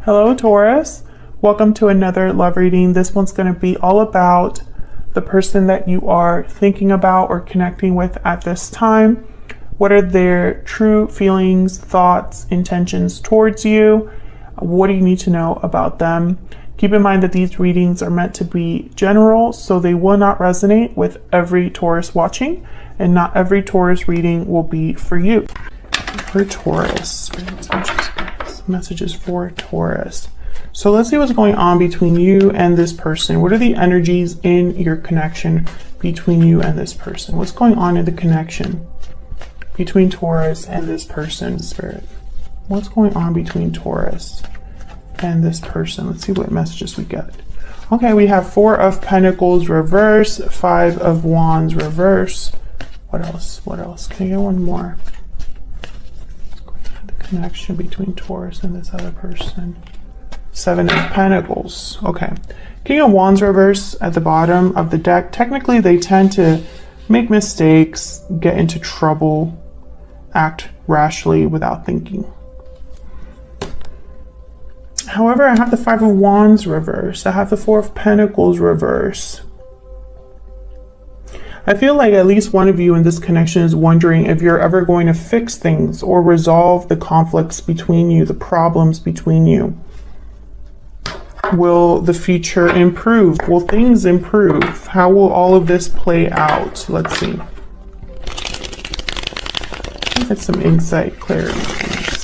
Hello, Taurus. Welcome to another love reading. This one's going to be all about the person that you are thinking about or connecting with at this time. What are their true feelings, thoughts, intentions towards you? What do you need to know about them? Keep in mind that these readings are meant to be general, so they will not resonate with every Taurus watching, and not every Taurus reading will be for you. For Taurus, messages for Taurus. So let's see what's going on between you and this person. What are the energies in your connection between you and this person? What's going on in the connection between Taurus and this person, Spirit? What's going on between Taurus and this person? Let's see what messages we get. Okay, we have 4 of Pentacles reverse, 5 of Wands reverse. What else? What else? Can I get one more? Connection between Taurus and this other person. 7 of Pentacles. Okay. King of Wands reverse at the bottom of the deck. Technically, they tend to make mistakes, get into trouble, act rashly without thinking. However, I have the 5 of Wands reverse. I have the 4 of Pentacles reverse. I feel like at least one of you in this connection is wondering if you're ever going to fix things or resolve the conflicts between you, the problems between you. Will the future improve? Will things improve? How will all of this play out? Let's see. Get some insight, clarity, please,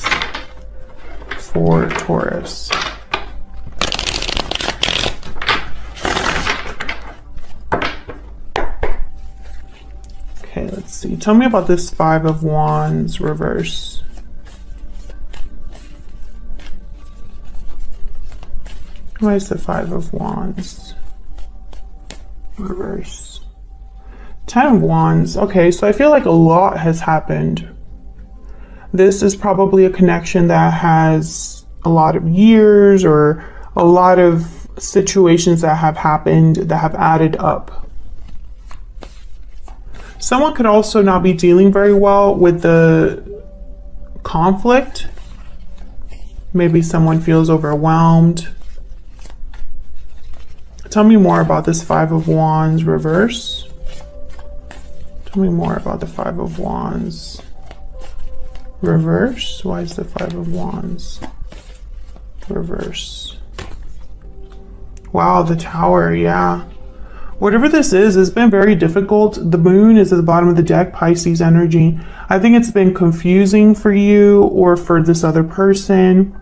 for Taurus. Okay, let's see. Tell me about this 5 of Wands reverse. Why is the 5 of Wands reverse? 10 of Wands. Okay, so I feel like a lot has happened. This is probably a connection that has a lot of years or a lot of situations that have happened that have added up. Someone could also not be dealing very well with the conflict. Maybe someone feels overwhelmed. Tell me more about this 5 of Wands reverse. Tell me more about the 5 of Wands reverse. Why is the 5 of Wands reverse? Wow, the Tower, yeah. Whatever this is, it's been very difficult. The moon is at the bottom of the deck, Pisces energy. I think it's been confusing for you or for this other person.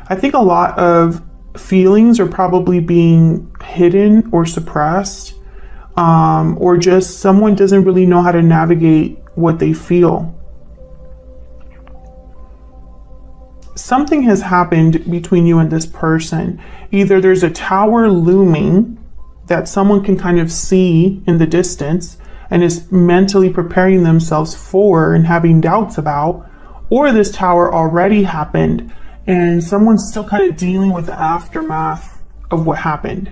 I think a lot of feelings are probably being hidden or suppressed, or just someone doesn't really know how to navigate what they feel. Something has happened between you and this person. Either there's a tower looming that someone can kind of see in the distance and is mentally preparing themselves for and having doubts about, or this tower already happened and someone's still kind of dealing with the aftermath of what happened.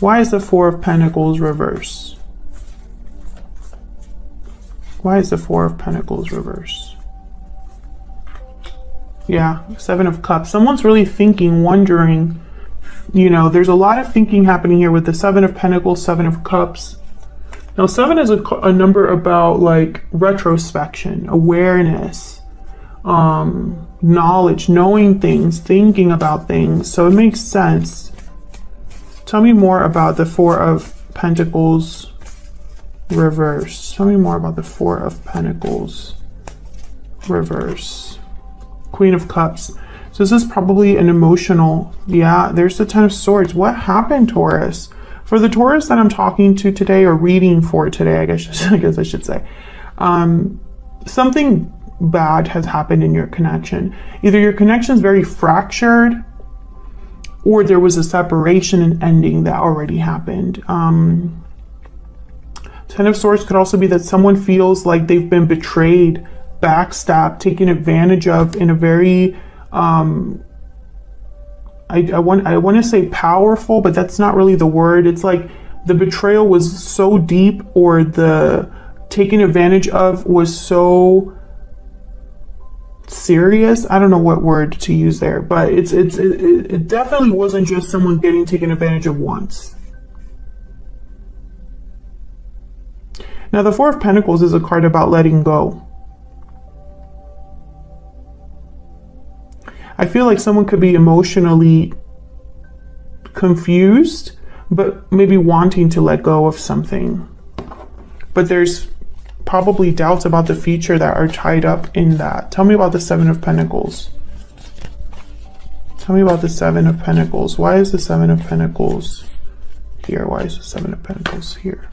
Why is the 4 of Pentacles reverse? Why is the 4 of Pentacles reverse? Yeah, 7 of Cups. Someone's really thinking, wondering. You know, there's a lot of thinking happening here with the 7 of Pentacles, 7 of Cups. Now, 7 is a number about like retrospection, awareness, knowledge, knowing things, thinking about things. So it makes sense. Tell me more about the 4 of Pentacles reverse. Tell me more about the 4 of Pentacles reverse. Queen of Cups. So this is probably an emotional, yeah, there's the 10 of Swords. What happened, Taurus? For the Taurus that I'm talking to today or reading for today, I guess I should say, something bad has happened in your connection. Either your connection is very fractured or there was a separation and ending that already happened. 10 of Swords could also be that someone feels like they've been betrayed, backstabbed, taken advantage of in a very I want to say powerful, but that's not really the word. It's like the betrayal was so deep, or the taken advantage of was so serious. I don't know what word to use there, but it definitely wasn't just someone getting taken advantage of once. Now, the Four of Pentacles is a card about letting go. I feel like someone could be emotionally confused, but maybe wanting to let go of something. But there's probably doubts about the future that are tied up in that. Tell me about the Seven of Pentacles. Tell me about the Seven of Pentacles. Why is the Seven of Pentacles here? Why is the Seven of Pentacles here?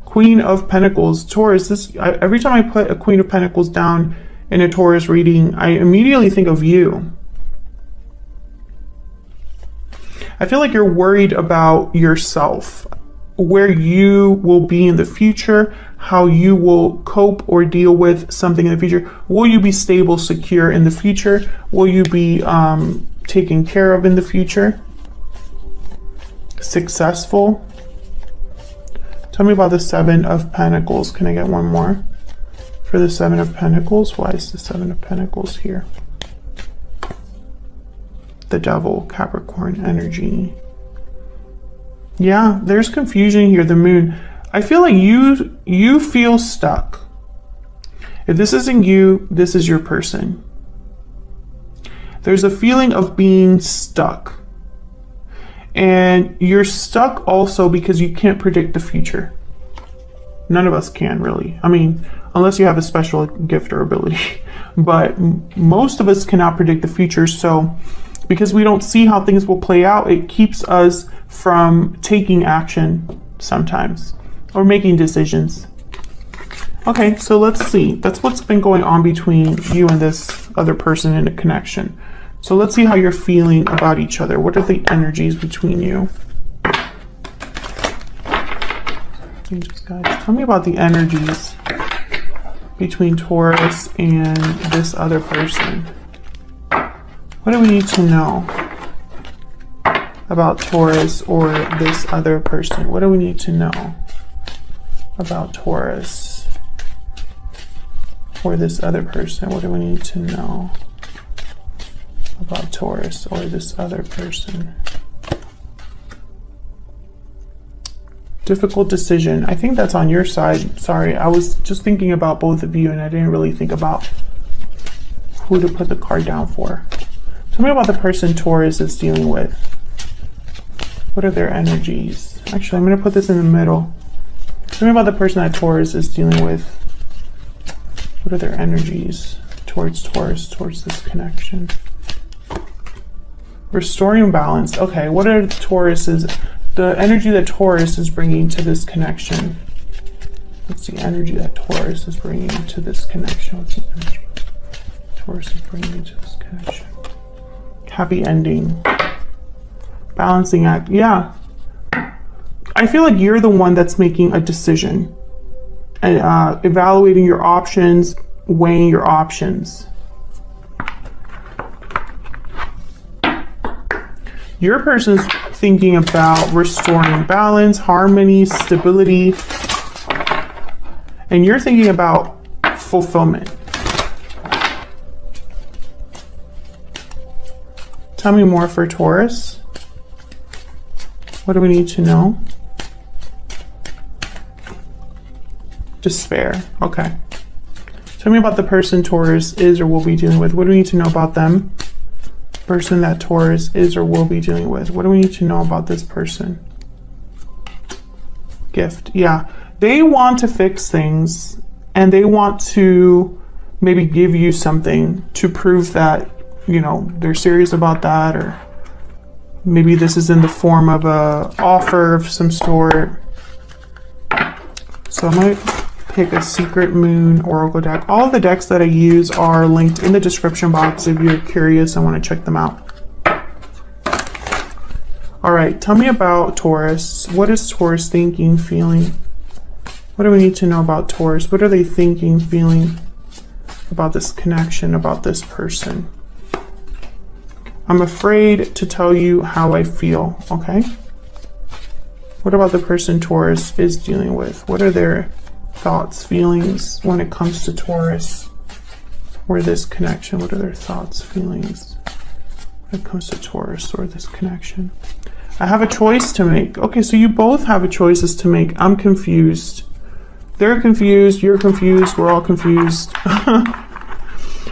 Queen of Pentacles, Taurus. Every time I put a Queen of Pentacles down in a Taurus reading, I immediately think of you. I feel like you're worried about yourself, where you will be in the future, how you will cope or deal with something in the future. Will you be stable, secure in the future? Will you be taken care of in the future? Successful? Tell me about the Seven of Pentacles. Can I get one more for the Seven of Pentacles? Why is the Seven of Pentacles here? The Devil, Capricorn energy. Yeah, there's confusion here. The Moon. I feel like you feel stuck. If this isn't you, this is your person. There's a feeling of being stuck. And you're stuck also because you can't predict the future. None of us can, really. I mean, unless you have a special gift or ability. But most of us cannot predict the future. So because we don't see how things will play out, it keeps us from taking action sometimes or making decisions. Okay, so let's see. That's what's been going on between you and this other person in a connection. So let's see how you're feeling about each other. What are the energies between you? Angels, guys, tell me about the energies between Taurus and this other person. What do we need to know about Taurus or this other person? What do we need to know about Taurus or this other person? What do we need to know about Taurus or this other person? Difficult decision. I think that's on your side. Sorry, I was just thinking about both of you and I didn't really think about who to put the card down for. Tell me about the person Taurus is dealing with. What are their energies? Actually, I'm going to put this in the middle. Tell me about the person that Taurus is dealing with. What are their energies towards Taurus, towards this connection? Restoring balance. Okay, what are the energy that Taurus is bringing to this connection? What's the energy that Taurus is bringing to this connection? What's the energy Taurus is bringing to this connection? Happy ending. Balancing act. Yeah. I feel like you're the one that's making a decision and evaluating your options, weighing your options. Your person's thinking about restoring balance, harmony, stability, and you're thinking about fulfillment. Tell me more for Taurus. What do we need to know? Despair. Okay. Tell me about the person Taurus is or will be dealing with. What do we need to know about them? Person that Taurus is or will be dealing with. What do we need to know about this person? Gift. Yeah. They want to fix things and they want to maybe give you something to prove that, you know, they're serious about that, or maybe this is in the form of a offer of some sort. So I might pick a Secret Moon Oracle deck. All of the decks that I use are linked in the description box if you're curious and want to check them out. All right, tell me about Taurus. What is Taurus thinking, feeling? What do we need to know about Taurus? What are they thinking, feeling about this connection, about this person? I'm afraid to tell you how I feel, okay? What about the person Taurus is dealing with? What are their thoughts, feelings when it comes to Taurus? or this connection? What are their thoughts, feelings when it comes to Taurus or this connection? I have a choice to make. Okay, so you both have a choices to make. I'm confused. They're confused, you're confused, we're all confused.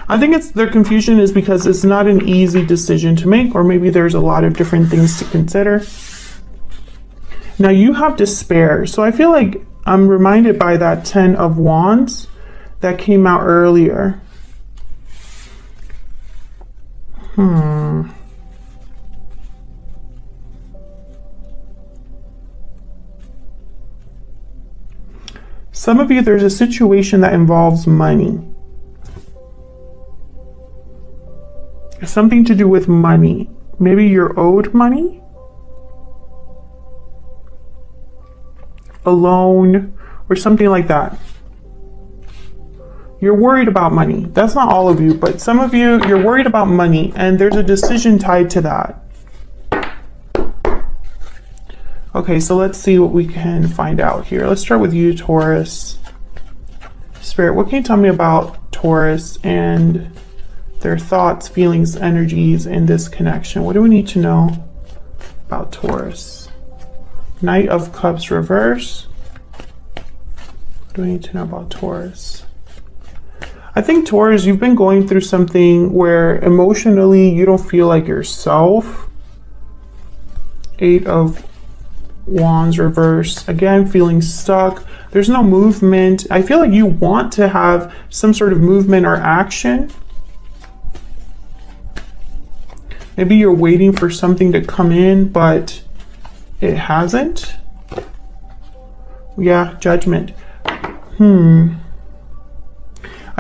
I think it's their confusion is because it's not an easy decision to make, or maybe there's a lot of different things to consider. Now you have despair. So I feel like I'm reminded by that 10 of Wands that came out earlier. Some of you, there's a situation that involves money. Something to do with money. Maybe you're owed money, a loan, or something like that. You're worried about money. That's not all of you, but some of you, you're worried about money, and there's a decision tied to that. Okay, so let's see what we can find out here. Let's start with you, Taurus. Spirit, what can you tell me about Taurus and their thoughts, feelings, energies in this connection? What do we need to know about Taurus? Knight of Cups reverse. What do we need to know about Taurus? I think Taurus, you've been going through something where emotionally you don't feel like yourself. 8 of Wands reverse. Again, feeling stuck. There's no movement. I feel like you want to have some sort of movement or action. Maybe you're waiting for something to come in, but it hasn't. Yeah, Judgment. I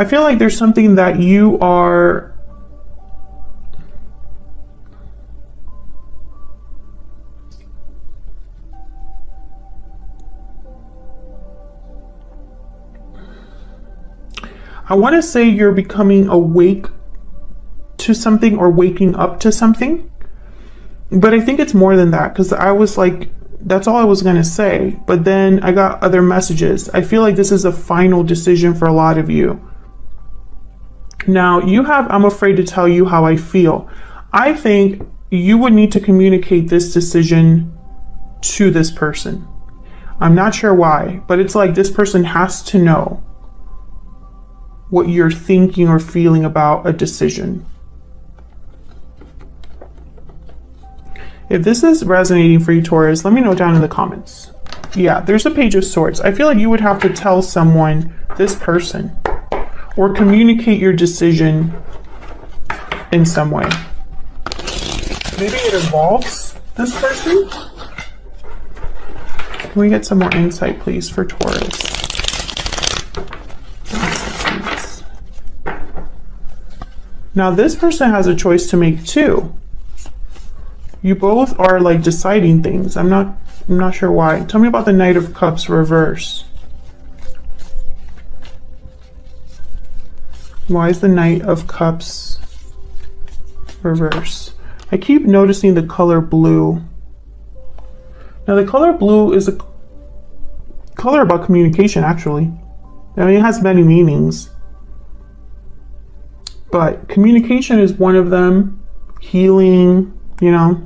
feel like there's something that you are I want to say you're becoming awake to something or waking up to something, but I think it's more than that, because I was like, that's all I was going to say, but then I got other messages. I feel like this is a final decision for a lot of you. Now you have, I'm afraid to tell you how I feel. I think you would need to communicate this decision to this person. I'm not sure why, but it's like this person has to know what you're thinking or feeling about a decision. If this is resonating for you, Taurus, let me know down in the comments. Yeah, there's a Page of Swords. I feel like you would have to tell someone, this person, or communicate your decision in some way. Maybe it involves this person. Can we get some more insight, please, for Taurus? Now this person has a choice to make too. You both are like deciding things. I'm not sure why. Tell me about the Knight of Cups reverse. Why is the Knight of Cups reverse? I keep noticing the color blue. Now the color blue is a color about communication, actually. I mean, it has many meanings, but communication is one of them. Healing, you know.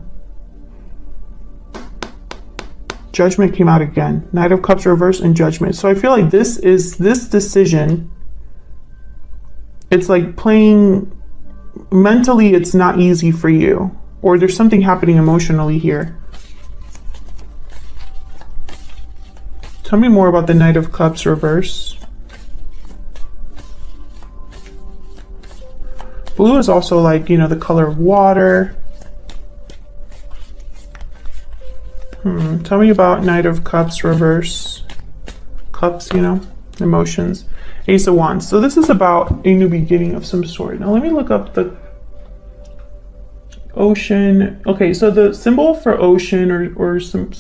Judgment came out again. Knight of Cups reverse and Judgment. So I feel like this decision, it's like playing mentally, it's not easy for you, or there's something happening emotionally here. Tell me more about the Knight of Cups reverse. Blue is also like, you know, the color of water. Tell me about Knight of Cups reverse. Cups, you know, emotions. Ace of Wands. So this is about a new beginning of some sort. Now let me look up the ocean. Okay, so the symbol for ocean or some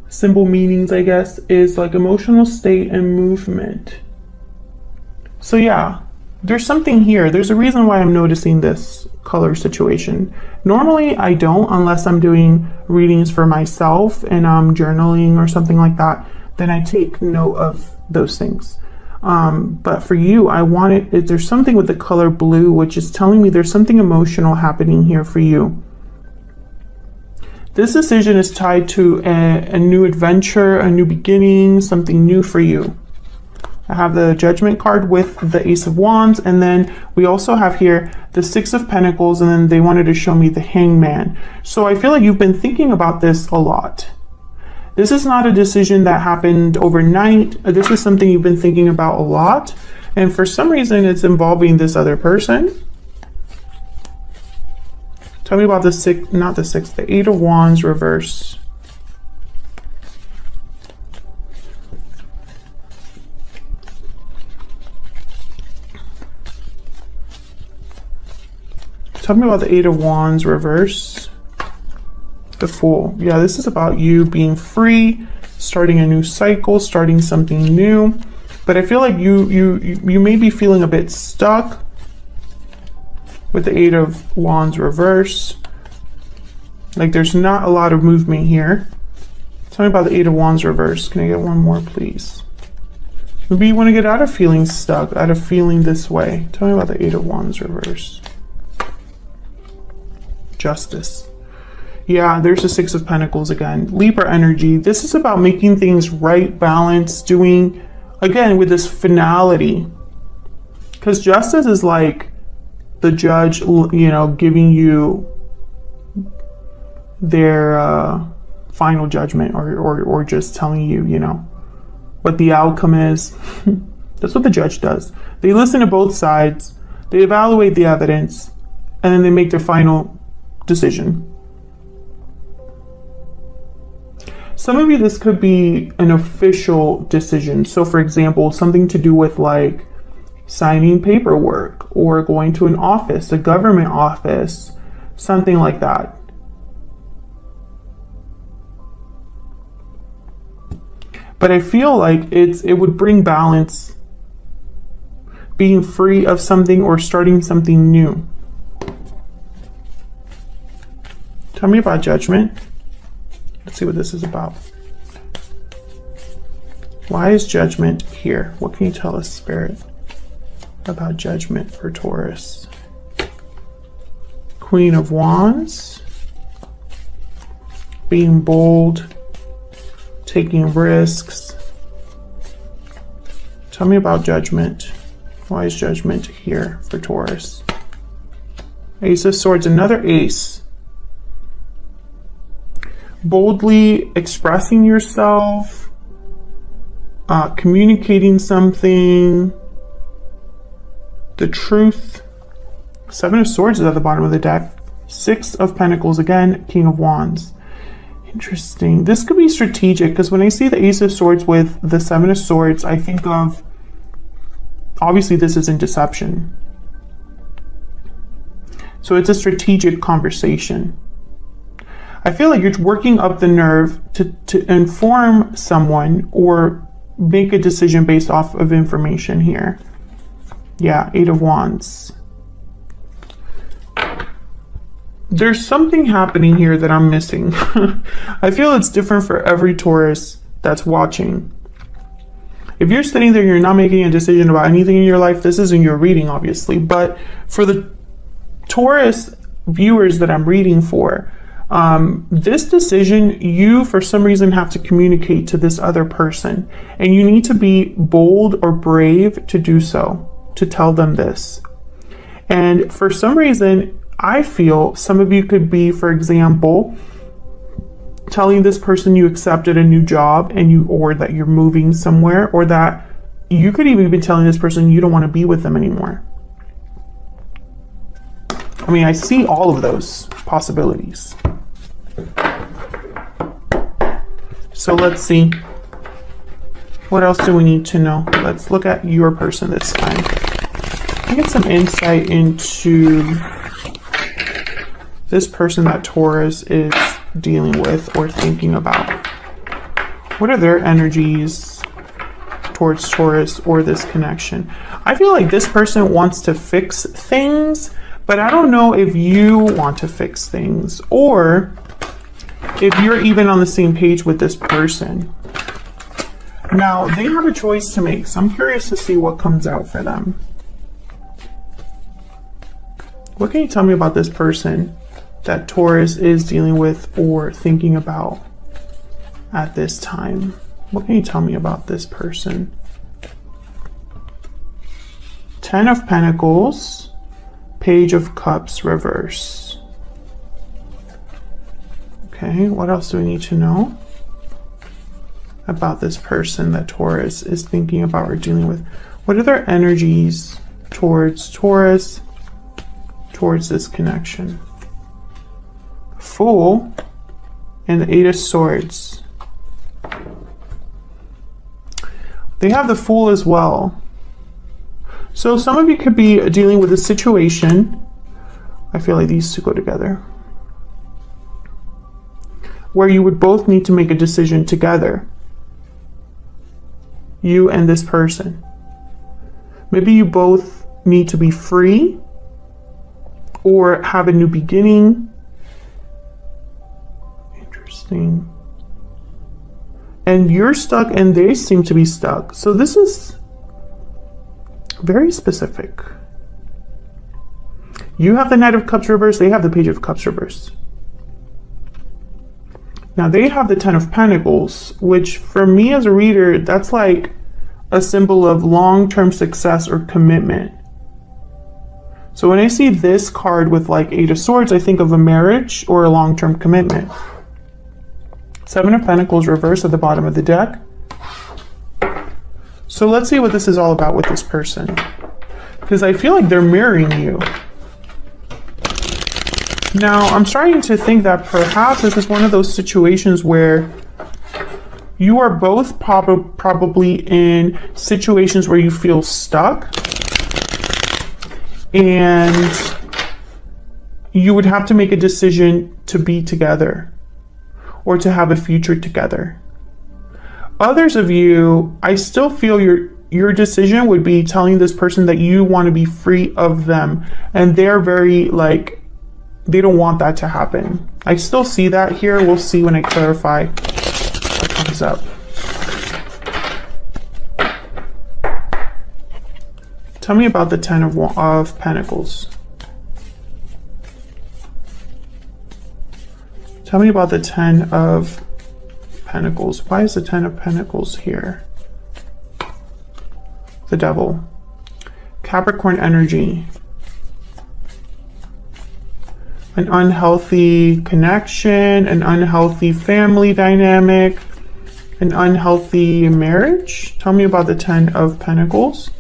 symbol meanings, I guess, is like emotional state and movement. So yeah, there's something here. There's a reason why I'm noticing this color situation. Normally I don't, unless I'm doing readings for myself and I'm journaling or something like that, then I take note of those things. But for you, there's something with the color blue, which is telling me there's something emotional happening here for you. This decision is tied to a new adventure, a new beginning, something new for you. I have the Judgment card with the Ace of Wands, and then we also have here the Six of Pentacles, and then they wanted to show me the Hangman. So I feel like you've been thinking about this a lot. This is not a decision that happened overnight. This is something you've been thinking about a lot, and for some reason it's involving this other person. Tell me about the Eight of Wands reverse. Tell me about the Eight of Wands reverse. The Fool. Yeah, this is about you being free, starting a new cycle, starting something new. But I feel like you may be feeling a bit stuck with the Eight of Wands reverse. Like there's not a lot of movement here. Tell me about the Eight of Wands reverse. Can I get one more, please? Maybe you want to get out of feeling stuck, out of feeling this way. Tell me about the Eight of Wands reverse. Justice. Yeah, there's the Six of Pentacles again. Libra energy. This is about making things right, balance, doing, again, with this finality. Because justice is like the judge, you know, giving you their final judgment, or just telling you, you know, what the outcome is. That's what the judge does. They listen to both sides, they evaluate the evidence, and then they make their final decision. Some of you, this could be an official decision. So for example, something to do with like signing paperwork or going to an office, a government office, something like that. But I feel like it would bring balance, being free of something or starting something new. Tell me about Judgment. Let's see what this is about. Why is Judgment here? What can you tell us, Spirit, about Judgment for Taurus? Queen of Wands. Being bold. Taking risks. Tell me about Judgment. Why is Judgment here for Taurus? Ace of Swords, another ace. Boldly expressing yourself, communicating something, the truth. Seven of Swords is at the bottom of the deck. Six of Pentacles, again, King of Wands. Interesting. This could be strategic, because when I see the Ace of Swords with the Seven of Swords, I think of, obviously this isn't deception. So it's a strategic conversation. I feel like you're working up the nerve to inform someone or make a decision based off of information here. Yeah, Eight of Wands. There's something happening here that I'm missing. I feel it's different for every Taurus that's watching. If you're sitting there, you're not making a decision about anything in your life, this isn't your reading, obviously. But for the Taurus viewers that I'm reading for, this decision, you for some reason have to communicate to this other person, and you need to be bold or brave to do so, to tell them this. And for some reason, I feel some of you could be, for example, telling this person you accepted a new job and or that you're moving somewhere, or that you could even be telling this person you don't want to be with them anymore. I mean, I see all of those possibilities. So let's see. What else do we need to know? Let's look at your person this time. I get some insight into this person that Taurus is dealing with or thinking about. What are their energies towards Taurus or this connection? I feel like this person wants to fix things, but I don't know if you want to fix things or if you're even on the same page with this person. Now, they have a choice to make, so I'm curious to see what comes out for them. What can you tell me about this person that Taurus is dealing with or thinking about at this time? What can you tell me about this person? Ten of Pentacles, Page of Cups, reverse. Okay, what else do we need to know about this person that Taurus is thinking about or dealing with? What are their energies towards Taurus, towards this connection? Fool and the Eight of Swords. They have the Fool as well. So some of you could be dealing with a situation. I feel like these two go together, where you would both need to make a decision together. You and this person. Maybe you both need to be free or have a new beginning. Interesting. And you're stuck and they seem to be stuck. So this is very specific. You have the Knight of Cups reversed, they have the Page of Cups reversed. Now they have the Ten of Pentacles, which for me as a reader, that's like a symbol of long-term success or commitment. So when I see this card with like Eight of Swords, I think of a marriage or a long-term commitment. Seven of Pentacles reversed at the bottom of the deck. So let's see what this is all about with this person, because I feel like they're mirroring you. Now, I'm starting to think that perhaps this is one of those situations where you are both probably in situations where you feel stuck and you would have to make a decision to be together or to have a future together. Others of you, I still feel your decision would be telling this person that you want to be free of them, and they're very like, they don't want that to happen. I still see that here. We'll see when I clarify what comes up. Tell me about the Ten of Pentacles. Tell me about the Ten of Pentacles. Why is the Ten of Pentacles here? The Devil. Capricorn energy. An unhealthy connection, an unhealthy family dynamic, an unhealthy marriage. Tell me about the Ten of Pentacles.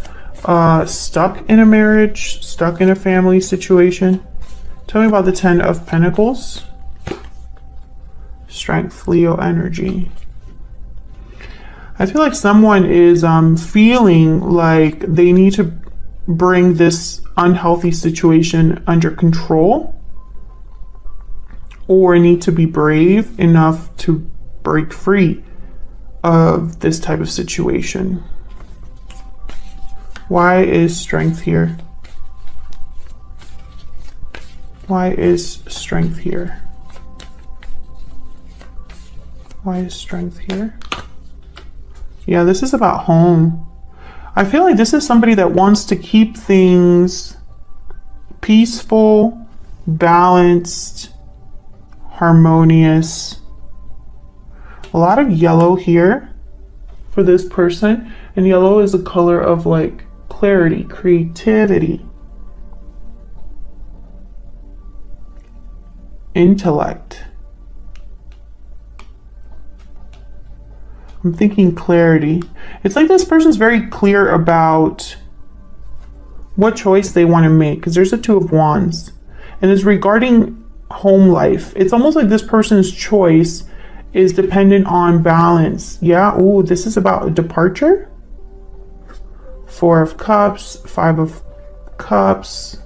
Stuck in a marriage, stuck in a family situation. Tell me about the Ten of Pentacles. Strength, Leo energy. I feel like someone is feeling like they need to bring this unhealthy situation under control, or need to be brave enough to break free of this type of situation. Why is Strength here? Why is Strength here? Why is Strength here? Yeah, this is about home. I feel like this is somebody that wants to keep things peaceful, balanced, harmonious. A lot of yellow here for this person, and yellow is a color of like clarity, creativity, intellect. I'm thinking clarity. It's like this person's very clear about what choice they want to make, because there's a Two of Wands, and it's regarding home life. It's almost like this person's choice is dependent on balance. Yeah, ooh, this is about a departure. Four of Cups, Five of Cups,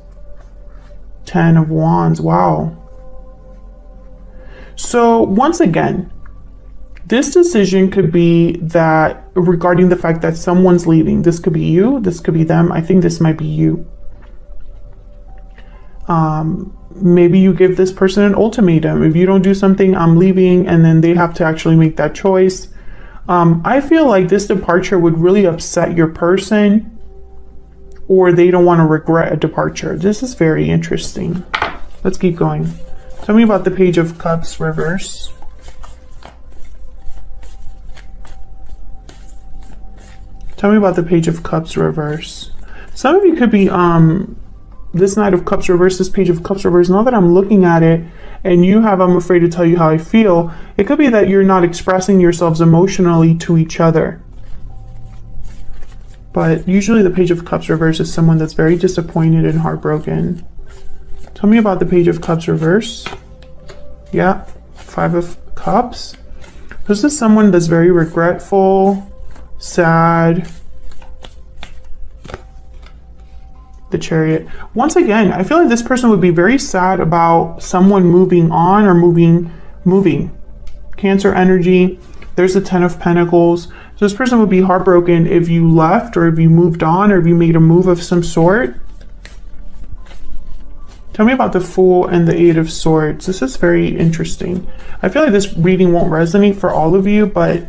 Ten of Wands. Wow. So once again, this decision could be that regarding the fact that someone's leaving. This could be you, this could be them. I think this might be you. Maybe you give this person an ultimatum. If you don't do something, I'm leaving, and then they have to actually make that choice. I feel like this departure would really upset your person, or they don't want to regret a departure. This is very interesting. Let's keep going. Tell me about the Page of Cups reverse. Tell me about the Page of Cups reverse. Some of you could be this Knight of Cups reverse, this Page of Cups reverse. Now that I'm looking at it, and you have I'm afraid to tell you how I feel, it could be that you're not expressing yourselves emotionally to each other. But usually the Page of Cups reverse is someone that's very disappointed and heartbroken. Tell me about the Page of Cups reverse. Yeah, Five of Cups. This is someone that's very regretful, sad. The Chariot. Once again, I feel like this person would be very sad about someone moving on or moving. Cancer energy. There's the Ten of Pentacles. So this person would be heartbroken if you left, or if you moved on, or if you made a move of some sort. Tell me about the Fool and the Eight of Swords. This is very interesting. I feel like this reading won't resonate for all of you, but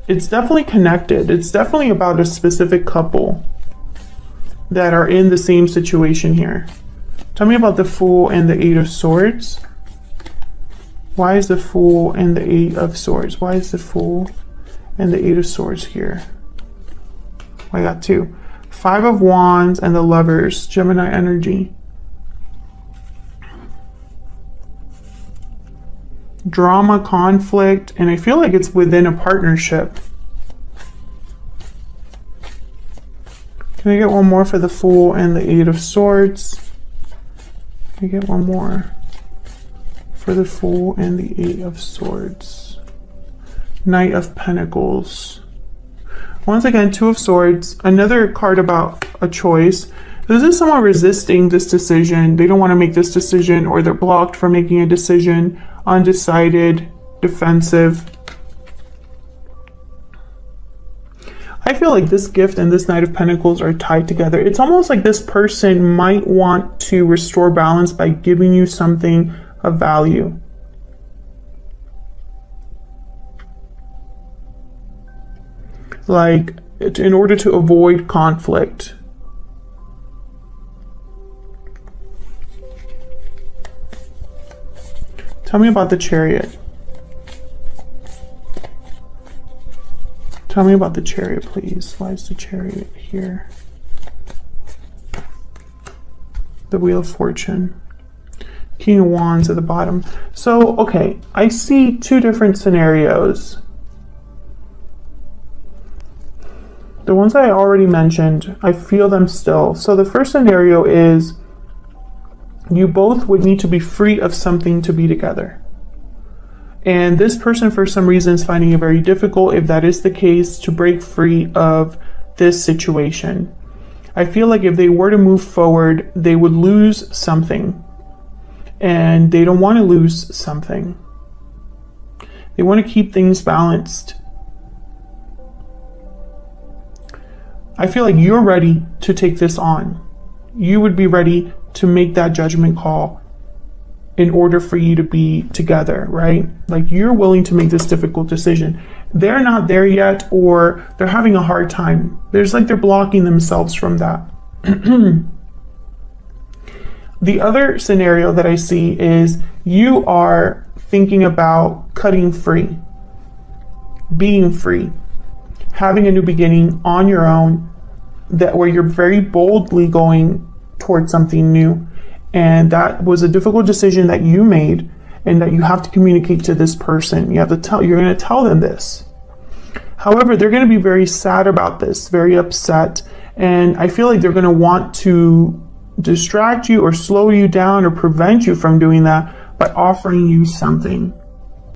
it's definitely connected. It's definitely about a specific couple that are in the same situation here. Tell me about the Fool and the Eight of Swords. Why is the Fool and the Eight of Swords? Why is the Fool and the Eight of Swords here? I got two. Five of Wands and the Lovers, Gemini energy. Drama, conflict, and I feel like it's within a partnership. Can I get one more for the Fool and the Eight of Swords? Can I get one more for the Fool and the Eight of Swords? Knight of Pentacles. Once again, Two of Swords. Another card about a choice. This is someone resisting this decision. They don't want to make this decision, or they're blocked from making a decision. Undecided, defensive. I feel like this gift and this Knight of Pentacles are tied together. It's almost like this person might want to restore balance by giving you something of value. Like, in order to avoid conflict. Tell me about the Chariot. Tell me about the Chariot, please. Why is the Chariot here? The Wheel of Fortune. King of Wands at the bottom. So, okay, I see two different scenarios. The ones I already mentioned, I feel them still. So the first scenario is you both would need to be free of something to be together. And this person, for some reason, is finding it very difficult, if that is the case, to break free of this situation. I feel like if they were to move forward, they would lose something. And they don't want to lose something. They want to keep things balanced. I feel like you're ready to take this on. You would be ready to make that judgment call in order for you to be together, right? Like, you're willing to make this difficult decision. They're not there yet, or they're having a hard time. There's like they're blocking themselves from that. The other scenario that I see is you are thinking about cutting free, being free, having a new beginning on your own, that where you're very boldly going towards something new. And that was a difficult decision that you made, and that you have to communicate to this person. You have to tell, you're going to tell them this. However, they're going to be very sad about this, very upset. And I feel like they're going to want to distract you or slow you down or prevent you from doing that by offering you something.